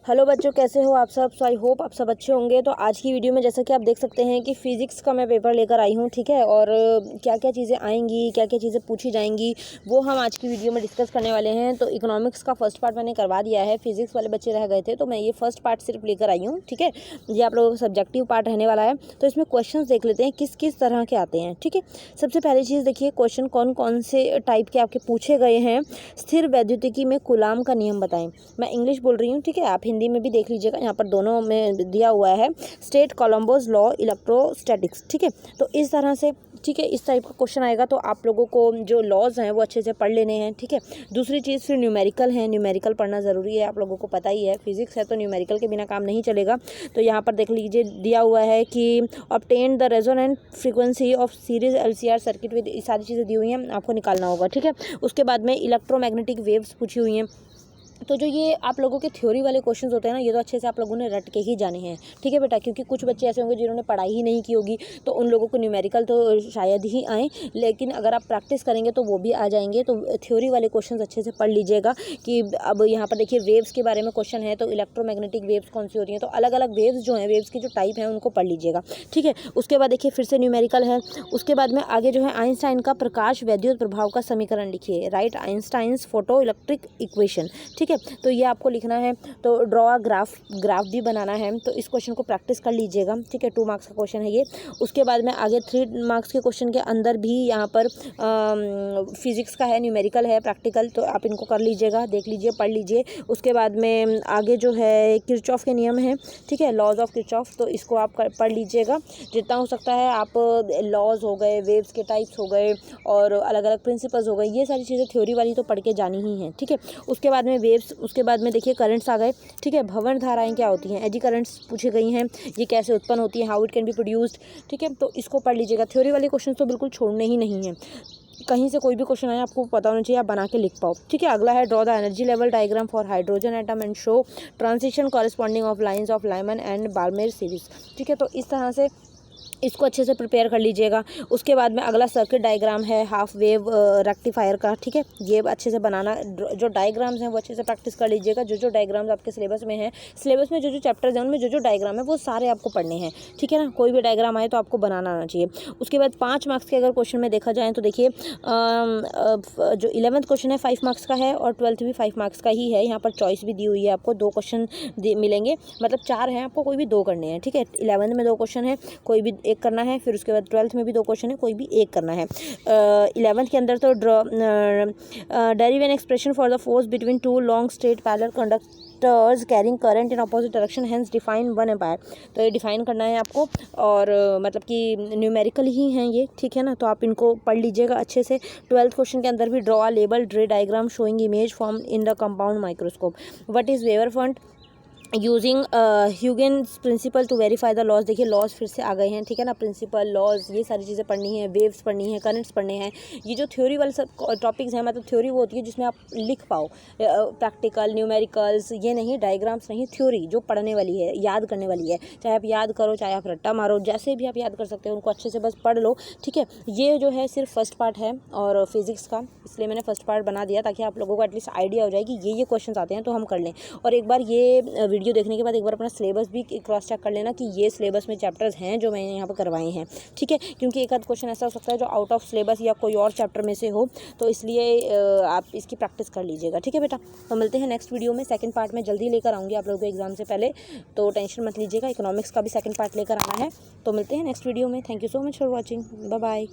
Hello बच्चों, कैसे हो आप सब। सो आई होप आप सब अच्छे होंगे। तो आज की वीडियो में जैसा कि आप देख सकते हैं कि फिजिक्स का मैं पेपर लेकर आई हूँ, ठीक है। और क्या क्या चीज़ें आएंगी, क्या क्या चीज़ें पूछी जाएंगी, वो हम आज की वीडियो में डिस्कस करने वाले हैं। तो इकोनॉमिक्स का फर्स्ट पार्ट मैंने करवा दिया है, फिजिक्स वाले बच्चे रह गए थे तो मैं ये फर्स्ट पार्ट सिर्फ लेकर आई हूँ, ठीक है। ये आप लोगों का सब्जेक्टिव पार्ट रहने वाला है। तो इसमें क्वेश्चन देख लेते हैं किस किस तरह के आते हैं, ठीक है। सबसे पहली चीज़ देखिए, क्वेश्चन कौन कौन से टाइप के आपके पूछे गए हैं। स्थिर वैद्युतिकी में कूलाम का नियम बताएं। मैं इंग्लिश बोल रही हूँ, ठीक है, आप हिंदी में भी देख लीजिएगा, यहाँ पर दोनों में दिया हुआ है। स्टेट कोलंबोज लॉ इलेक्ट्रोस्टैटिक्स, ठीक है। तो इस तरह से, ठीक है, इस टाइप का क्वेश्चन आएगा। तो आप लोगों को जो लॉज हैं वो अच्छे से पढ़ लेने हैं, ठीक है। दूसरी चीज़ फिर न्यूमेरिकल है, न्यूमेरिकल पढ़ना ज़रूरी है, आप लोगों को पता ही है। फिजिक्स है तो न्यूमेरिकल के बिना काम नहीं चलेगा। तो यहाँ पर देख लीजिए, दिया हुआ है कि obtain the resonant frequency of series LCR circuit with, सारी चीज़ें दी हुई हैं, आपको निकालना होगा, ठीक है। उसके बाद में इलेक्ट्रोमैग्नेटिक वेव्स पूछी हुई हैं। तो जो ये आप लोगों के थ्योरी वाले क्वेश्चंस होते हैं ना, ये तो अच्छे से आप लोगों ने रट के ही जाने हैं, ठीक है बेटा। क्योंकि कुछ बच्चे ऐसे होंगे जिन्होंने पढ़ाई ही नहीं की होगी, तो उन लोगों को न्यूमेरिकल तो शायद ही आए, लेकिन अगर आप प्रैक्टिस करेंगे तो वो भी आ जाएंगे। तो थ्योरी वाले क्वेश्चंस अच्छे से पढ़ लीजिएगा। कि अब यहाँ पर देखिए, वेव्स के बारे में क्वेश्चन है, तो इलेक्ट्रोमैग्नेटिक वेव्स कौन सी होती हैं। तो अलग अलग वेव्स जो हैं, वेव्स की जो टाइप हैं, उनको पढ़ लीजिएगा, ठीक है। उसके बाद देखिए, फिर से न्यूमेरिकल है। उसके बाद में आगे जो है, आइंस्टाइन का प्रकाश वैद्युत प्रभाव का समीकरण लिखिए, right Einstein's photo electric equation, ठीक है। तो ये आपको लिखना है। तो ड्रॉ अ ग्राफ भी बनाना है। तो इस क्वेश्चन को प्रैक्टिस कर लीजिएगा, ठीक है। 2 मार्क्स का क्वेश्चन है ये। उसके बाद में आगे 3 मार्क्स के क्वेश्चन के अंदर भी यहाँ पर फिजिक्स का है, न्यूमेरिकल है, प्रैक्टिकल। तो आप इनको कर लीजिएगा, देख लीजिए, पढ़ लीजिए। उसके बाद में आगे जो है, किरचॉफ के नियम हैं, ठीक है, लॉज ऑफ किरचॉफ। तो इसको आप पढ़ लीजिएगा जितना हो सकता है। आप लॉज हो गए, वेव्स के टाइप्स हो गए, और अलग अलग प्रिंसिपल्स हो गए, ये सारी चीज़ें थ्योरी वाली तो पढ़ के जानी ही है, ठीक है। उसके बाद में वेव्स, उसके बाद में देखिए करंट्स आ गए, ठीक है। भंवर धाराएं क्या होती हैं, एजी करंट्स पूछी गई हैं, ये कैसे उत्पन्न होती है, how it can be produced, ठीक है। तो इसको पढ़ लीजिएगा। थ्योरी वाले क्वेश्चन तो बिल्कुल छोड़ने ही नहीं है। कहीं से कोई भी क्वेश्चन आए, आपको पता होना चाहिए, आप बना के लिख पाओ, ठीक है। अगला है, draw the energy level diagram for hydrogen atom and show transition corresponding of lines of Lyman and Balmer series, ठीक है। तो इस तरह से इसको अच्छे से प्रिपेयर कर लीजिएगा। उसके बाद में अगला सर्किट डायग्राम है हाफ वेव रेक्टिफायर का, ठीक है। ये अच्छे से बनाना, जो डायग्राम्स हैं वो अच्छे से प्रैक्टिस कर लीजिएगा। जो डायग्राम्स आपके सिलेबस में है, सिलेबस में जो चैप्टर्स हैं उनमें जो डायग्राम है वो सारे आपको पढ़ने हैं, ठीक है ना। कोई भी डायग्राम आए तो आपको बनाना आना चाहिए। उसके बाद 5 मार्क्स के अगर क्वेश्चन में देखा जाए तो देखिए, जो 11th क्वेश्चन है 5 मार्क्स का है, और 12th भी 5 मार्क्स का ही है। यहाँ पर चॉइस भी दी हुई है, आपको 2 क्वेश्चन मिलेंगे, मतलब 4 हैं, आपको कोई भी 2 करने हैं, ठीक है। 11th में 2 क्वेश्चन है, कोई भी एक करना है। फिर उसके बाद 12th में भी 2 क्वेश्चन है, कोई भी एक करना है। 11th के अंदर तो derive an expression for the force between 2 long straight parallel conductors carrying current in opposite direction, hence define 1 ampere. तो ये डिफाइन करना है आपको, और मतलब कि न्यूमेरिकल ही हैं ये, ठीक है ना। तो आप इनको पढ़ लीजिएगा अच्छे से। 12th क्वेश्चन के अंदर भी draw label ray diagram showing image form in the compound microscope, what is wavefront using Huygens principle to verify the laws. देखिए, लॉज फिर से आ गए हैं, ठीक है ना। प्रिंसिपल, लॉज, ये सारी चीज़ें पढ़नी है, वेव्स पढ़नी है, करंट्स पढ़ने हैं। ये जो थ्योरी वाले सब टॉपिक्स हैं, मतलब थ्योरी वो होती है जिसमें आप लिख पाओ, प्रैक्टिकल, न्यूमेरिकल्स ये नहीं, डायग्राम्स नहीं, थ्योरी जो पढ़ने वाली है, याद करने वाली है। चाहे आप याद करो, चाहे आप रट्टा मारो, जैसे भी आप याद कर सकते हो, उनको अच्छे से बस पढ़ लो, ठीक है। ये जो है सिर्फ फर्स्ट पार्ट है और फिजिक्स का, इसलिए मैंने फर्स्ट पार्ट बना दिया ताकि आप लोगों को एटलीस्ट आइडिया हो जाए कि ये क्वेश्चन आते हैं तो हम कर लें। और एक बार ये वीडियो देखने के बाद एक बार अपना सिलेबस भी क्रॉस चेक कर लेना कि ये सिलेबस में चैप्टर्स हैं जो मैंने यहाँ पर करवाए हैं, ठीक है। क्योंकि एक आध क्वेश्चन ऐसा हो सकता है जो आउट ऑफ सिलेबस या कोई और चैप्टर में से हो, तो इसलिए आप इसकी प्रैक्टिस कर लीजिएगा, ठीक है बेटा। तो मिलते हैं नेक्स्ट वीडियो में। सेकंड पार्ट में जल्दी लेकर आऊँगी आप लोगों को एग्जाम से पहले, तो टेंशन मत लीजिएगा। इकोनॉमिक्स का भी सेकंड पार्ट लेकर आना है। तो मिलते हैं नेक्स्ट वीडियो में। Thank you so much for watching, bye bye.